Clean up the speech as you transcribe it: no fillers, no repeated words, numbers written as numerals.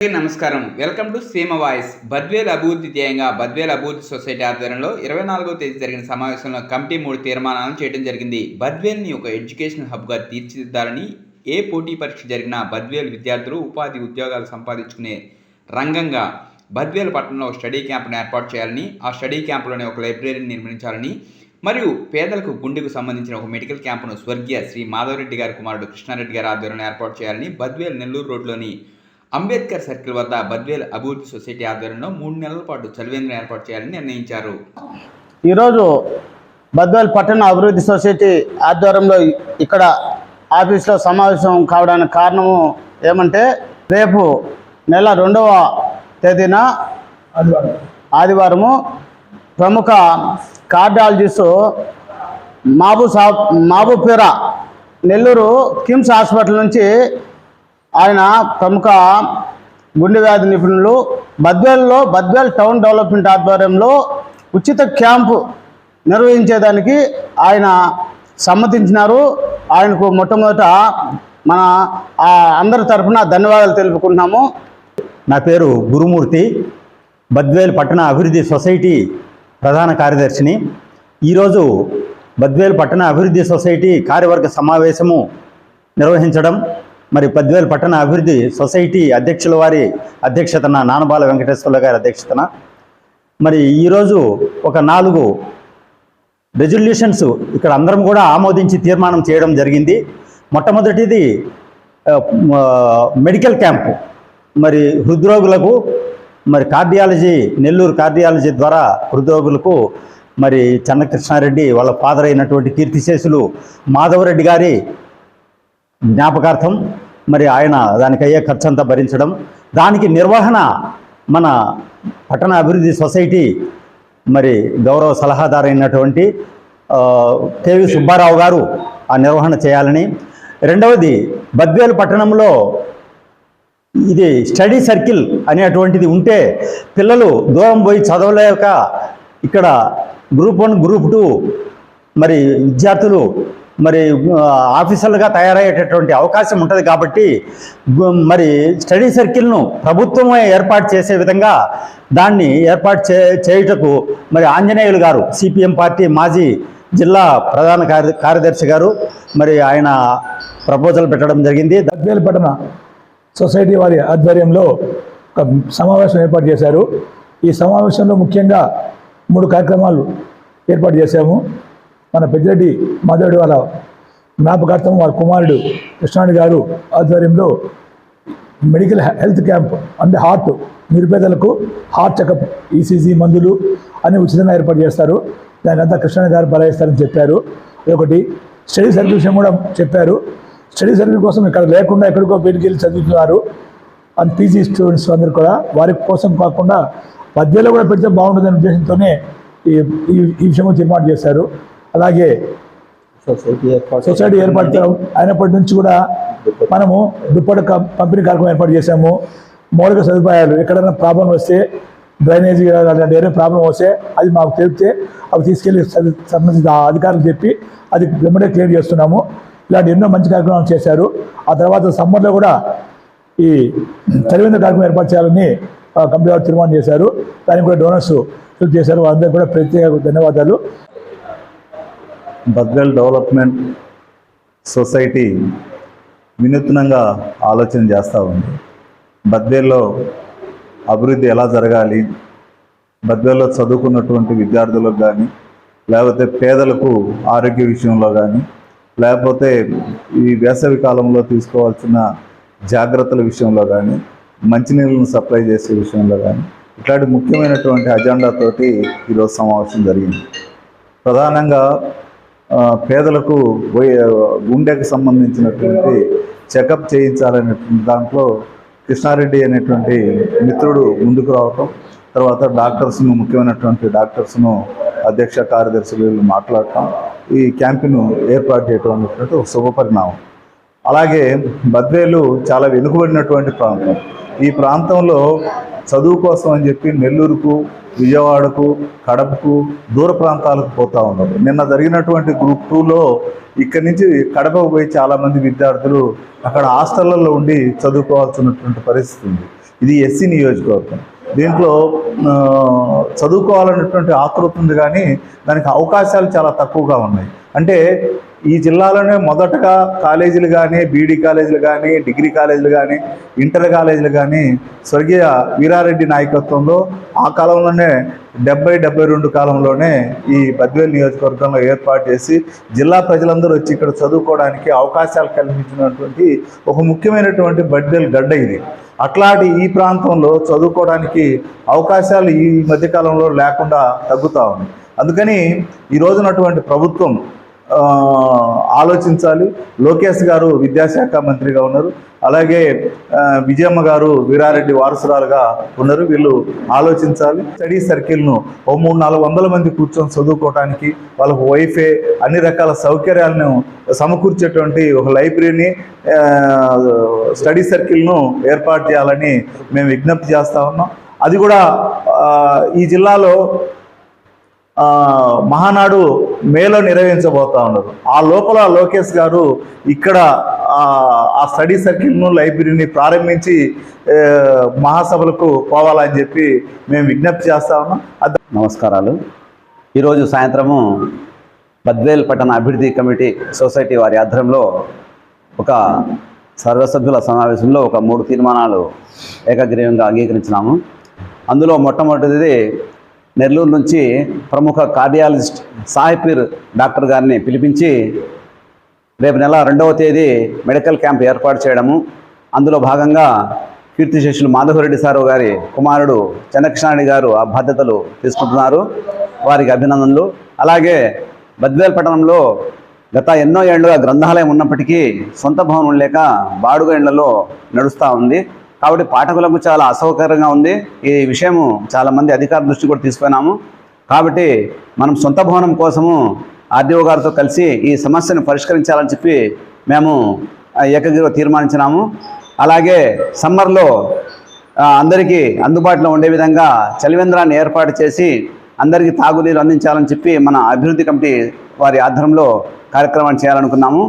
నమస్కారం. Welcome to సీమ voice. Badvel అభివృద్ధి ధ్యేయంగా బద్వేల్ అభివృద్ధి సొసైటీ ఆధ్వర్యంలో 24వ తేదీ జరిగిన సమావేశంలో కమిటీ 3 తీర్మానాలను చేయడం జరిగింది. బద్వేల్ని ఒక ఎడ్యుకేషన్ హబ్గా తీర్చిదిద్దాలని, ఏ పోటీ పరీక్ష జరిగినా బద్వేల్ విద్యార్థులు ఉపాధి ఉద్యోగాలు సంపాదించుకునే రంగంగా బద్వేల్ పట్టణంలో స్టడీ క్యాంపును ఏర్పాటు చేయాలని, ఆ స్టడీ క్యాంపులోనే ఒక లైబ్రరీని నిర్మించాలని, మరియు పేదలకు గుండెకు సంబంధించిన ఒక మెడికల్ క్యాంపును స్వర్గీయ శ్రీ మాధవరెడ్డి గారి కుమారుడు కృష్ణారెడ్డి గారి ఆధ్వర్యంలో ఏర్పాటు చేయాలని బద్వేల్ నెల్లూరు రోడ్లోని అంబేద్కర్ సర్కిల్ వద్ద బద్వేల్ అభివృద్ధి సొసైటీ ఆధ్వర్యంలో 3 నెలల పాటు చలివేంద్రం ఏర్పాటు చేయాలని నిర్ణయించారు. ఈరోజు బద్వేల్ పట్టణ అభివృద్ధి సొసైటీ ఆధ్వర్యంలో ఇక్కడ ఆఫీస్లో సమావేశం కావడానికి కారణము ఏమంటే, రేపు నెల 2వ తేదీన ఆదివారము ప్రముఖ కార్డియాలజిస్టు మహబూబ్పేరా నెల్లూరు కిమ్స్ హాస్పిటల్ నుంచి ఆయన ప్రముఖ గుండె వ్యాధి నిపుణులు బద్వేల్ టౌన్ డెవలప్మెంట్ ఆధ్వర్యంలో ఉచిత క్యాంపు నిర్వహించేదానికి ఆయన సమ్మతించినారు. ఆయనకు మొట్టమొదట మన అందరి తరఫున ధన్యవాదాలు తెలుపుకుంటున్నాము. నా పేరు గురుమూర్తి, బద్వేల్ పట్టణ అభివృద్ధి సొసైటీ ప్రధాన కార్యదర్శిని. ఈరోజు బద్వేల్ పట్టణ అభివృద్ధి సొసైటీ కార్యవర్గ సమావేశము నిర్వహించడం, మరి బద్వేల్ పట్టణ అభివృద్ధి సొసైటీ అధ్యక్షుల వారి అధ్యక్షతన, నానబాల వెంకటేశ్వర్ల గారి అధ్యక్షతన మరి ఈరోజు ఒక 4 రెజల్యూషన్స్ ఇక్కడ అందరం కూడా ఆమోదించి తీర్మానం చేయడం జరిగింది. మొట్టమొదటిది మెడికల్ క్యాంపు, మరి హృద్రోగులకు, మరి కార్డియాలజీ, నెల్లూరు కార్డియాలజీ ద్వారా హృద్రోగులకు మరి చెన్న కృష్ణారెడ్డి వాళ్ళ ఫాదర్ అయినటువంటి కీర్తిశేషులు మాధవరెడ్డి గారి జ్ఞాపకార్థం మరి ఆయన దానికి అయ్యే ఖర్చు అంతా భరించడం, దానికి నిర్వహణ మన పట్టణ అభివృద్ధి సొసైటీ మరి గౌరవ సలహాదారు అయినటువంటి కేవి సుబ్బారావు గారు ఆ నిర్వహణ చేయాలని. రెండవది, బద్వేల్ పట్టణంలో ఇది స్టడీ సర్కిల్ అనేటువంటిది ఉంటే పిల్లలు దూరం పోయి చదవలేక ఇక్కడ గ్రూప్ 1 గ్రూప్ 2 మరి విద్యార్థులు మరి ఆఫీసర్లుగా తయారయ్యేటటువంటి అవకాశం ఉంటుంది. కాబట్టి మరి స్టడీ సర్కిల్ను ప్రభుత్వమే ఏర్పాటు చేసే విధంగా దాన్ని ఏర్పాటు చేయుటకు మరి ఆంజనేయులు గారు, సిపిఎం పార్టీ మాజీ జిల్లా ప్రధాన కార్యదర్శి గారు మరి ఆయన ప్రపోజల్ పెట్టడం జరిగింది. బద్వేల్ పట్టణ సొసైటీ వారి ఆధ్వర్యంలో ఒక సమావేశం ఏర్పాటు చేశారు. ఈ సమావేశంలో ముఖ్యంగా 3 కార్యక్రమాలు ఏర్పాటు చేశాము. మన పెద్దిరెడ్డి మాధవరెడ్డి వాళ్ళ జ్ఞాపకార్థం వారి కుమారుడు కృష్ణారెడ్డి గారు ఆధ్వర్యంలో మెడికల్ హెల్త్ క్యాంప్, అంటే హార్ట్ నిరుపేదలకు హార్ట్ చెకప్, ఈసీజీ మందులు అన్ని ఉచితంగా ఏర్పాటు చేస్తారు. దానికంతా కృష్ణారెడ్డి గారు బలాయిస్తారని చెప్పారు. ఒకటి స్టడీ సర్కిల్ విషయం కూడా చెప్పారు. స్టడీ సర్కిల్ కోసం ఇక్కడ లేకుండా ఎక్కడికో బయటికి వెళ్ళి చదువుతున్నారు అండ్ పీజీ స్టూడెంట్స్ అందరూ కూడా, వారి కోసం కాకుండా మధ్యలో కూడా పెడితే బాగుంటుందనే ఉద్దేశంతోనే ఈ విషయం తీర్మానం చేశారు. అలాగే సొసైటీ ఏర్పాటు అయినప్పటి నుంచి కూడా మనము దుప్పటి పంపిణీ కార్యక్రమం ఏర్పాటు చేశాము. మౌలిక సదుపాయాలు ఎక్కడైనా ప్రాబ్లం వస్తే, డ్రైనేజీ అలాంటి ఏదైనా ప్రాబ్లం వస్తే అది మాకు తెలిపితే అవి తీసుకెళ్ళి సంబంధించిన అధికారులు చెప్పి అది వెంబడే క్లియర్ చేస్తున్నాము. ఇలాంటి ఎన్నో మంచి కార్యక్రమాలు చేశారు. ఆ తర్వాత సమ్మర్లో కూడా ఈ చలివేంద్ర కార్యక్రమం ఏర్పాటు చేయాలని కంపెనీ వారు తీర్మానం చేశారు. దానికి కూడా డోనర్స్ హెల్ప్ చేశారు. వారందరికీ కూడా ప్రత్యేక ధన్యవాదాలు. బద్వేల్ డెవలప్మెంట్ సొసైటీ వినూత్నంగా ఆలోచన చేస్తూ ఉంది. బద్వేల్లో అభివృద్ధి ఎలా జరగాలి, బద్వేల్లో చదువుకున్నటువంటి విద్యార్థులకు కానీ, లేకపోతే పేదలకు ఆరోగ్య విషయంలో కానీ, లేకపోతే ఈ వేసవి కాలంలో తీసుకోవాల్సిన జాగ్రత్తల విషయంలో కానీ, మంచినీళ్ళను సప్లై చేసే విషయంలో కానీ, ఇట్లాంటి ముఖ్యమైనటువంటి అజెండాతోటి ఈరోజు సమావేశం జరిగింది. ప్రధానంగా పేదలకు గుండెకు సంబంధించినటువంటి చెకప్ చేయించాలనేటువంటి దాంట్లో కృష్ణారెడ్డి అనేటువంటి మిత్రుడు ముందుకు రావటం, తర్వాత డాక్టర్స్ను, ముఖ్యమైనటువంటి డాక్టర్స్ను అధ్యక్ష కార్యదర్శులు వీళ్ళు మాట్లాడటం, ఈ క్యాంపును ఏర్పాటు చేయటం అనేటువంటి ఒక శుభపరిణామం. అలాగే బద్వేలు చాలా వెనుకబడినటువంటి ప్రాంతం. ఈ ప్రాంతంలో చదువు కోసం అని చెప్పి నెల్లూరుకు, విజయవాడకు, కడపకు, దూర ప్రాంతాలకు పోతూ ఉన్నారు. నిన్న జరిగినటువంటి గ్రూప్ 2లో ఇక్కడి నుంచి కడపకు పోయి చాలామంది విద్యార్థులు అక్కడ హాస్టళ్లలో ఉండి చదువుకోవాల్సినటువంటి పరిస్థితి ఉంది. ఇది ఎస్సీ నియోజకవర్గం. దీంట్లో చదువుకోవాలనేటువంటి ఆతృత ఉంది, కానీ దానికి అవకాశాలు చాలా తక్కువగా ఉన్నాయి. అంటే ఈ జిల్లాలోనే మొదటగా కాలేజీలు కానీ, బీడీ కాలేజీలు కానీ, డిగ్రీ కాలేజీలు కానీ, ఇంటర్ కాలేజీలు కానీ స్వర్గీయ వీరారెడ్డి నాయకత్వంలో ఆ కాలంలోనే 70-72 కాలంలోనే ఈ బద్వేలు నియోజకవర్గంలో ఏర్పాటు చేసి జిల్లా ప్రజలందరూ వచ్చి ఇక్కడ చదువుకోవడానికి అవకాశాలు కల్పించినటువంటి ఒక ముఖ్యమైనటువంటి బద్వేలు గడ్డ ఇది. అట్లాంటి ఈ ప్రాంతంలో చదువుకోవడానికి అవకాశాలు ఈ మధ్యకాలంలో లేకుండా తగ్గుతూ ఉన్నాయి. అందుకని ఈ రోజునటువంటి ప్రభుత్వం ఆలోచించాలి. లోకేష్ గారు విద్యాశాఖ మంత్రిగా ఉన్నారు, అలాగే విజయమ్మ గారు వీరారెడ్డి వారసురాలుగా ఉన్నారు. వీళ్ళు ఆలోచించాలి. స్టడీ సర్కిల్ను ఓ 300-400 మంది కూర్చొని చదువుకోవడానికి, వాళ్ళకు వైఫై అన్ని రకాల సౌకర్యాలను సమకూర్చేటువంటి ఒక లైబ్రరీని, స్టడీ సర్కిల్ను ఏర్పాటు చేయాలని మేము విజ్ఞప్తి చేస్తూ ఉన్నాం. అది కూడా ఈ జిల్లాలో మహానాడు మేలో నిర్వహించబోతా ఉన్నారు. ఆ లోపల లోకేష్ గారు ఇక్కడ ఆ స్టడీ సర్కిల్ను, లైబ్రరీని ప్రారంభించి మహాసభలకు పోవాలని చెప్పి మేము విజ్ఞప్తి చేస్తా ఉన్నాం. నమస్కారాలు. ఈరోజు సాయంత్రము బద్వేల్ పట్టణ అభివృద్ధి కమిటీ సొసైటీ వారి ఆధ్వర్యంలో ఒక సర్వసభ్యుల సమావేశంలో ఒక 3 తీర్మానాలు ఏకగ్రీవంగా అంగీకరించినాము. అందులో మొట్టమొదటిది నెల్లూరు నుంచి ప్రముఖ కార్డియాలజిస్ట్ సాహిపీర్ డాక్టర్ గారిని పిలిపించి రేపు నెల 2వ తేదీ మెడికల్ క్యాంప్ ఏర్పాటు చేయడము. అందులో భాగంగా కీర్తిశేషులు మాధవరెడ్డి సారు గారి కుమారుడు చెన్నకృష్ణారెడ్డి గారు ఆ బాధ్యతలు తీసుకుంటున్నారు. వారికి అభినందనలు. అలాగే బద్వేల్ పట్టణంలో గత ఎన్నో ఏళ్లుగా గ్రంథాలయం ఉన్నప్పటికీ సొంత భవనం లేక బాడుగ ఇళ్లలో నడుస్తూ ఉంది. కాబట్టి పాఠకులకు చాలా అసౌకర్యంగా ఉంది. ఈ విషయము చాలామంది అధికారుల దృష్టి కూడా తీసుకున్నాము. కాబట్టి మనం సొంత భవనం కోసము ఆర్డీఓ గారితో కలిసి ఈ సమస్యను పరిష్కరించాలని చెప్పి మేము ఏకగ్రీవ తీర్మానించినాము. అలాగే సమ్మర్లో అందరికీ అందుబాటులో ఉండే విధంగా చలివేంద్రాన్ని ఏర్పాటు చేసి అందరికీ తాగునీరు అందించాలని చెప్పి మన అభివృద్ధి కమిటీ వారి ఆధ్వర్యంలో కార్యక్రమాన్ని చేయాలనుకున్నాము.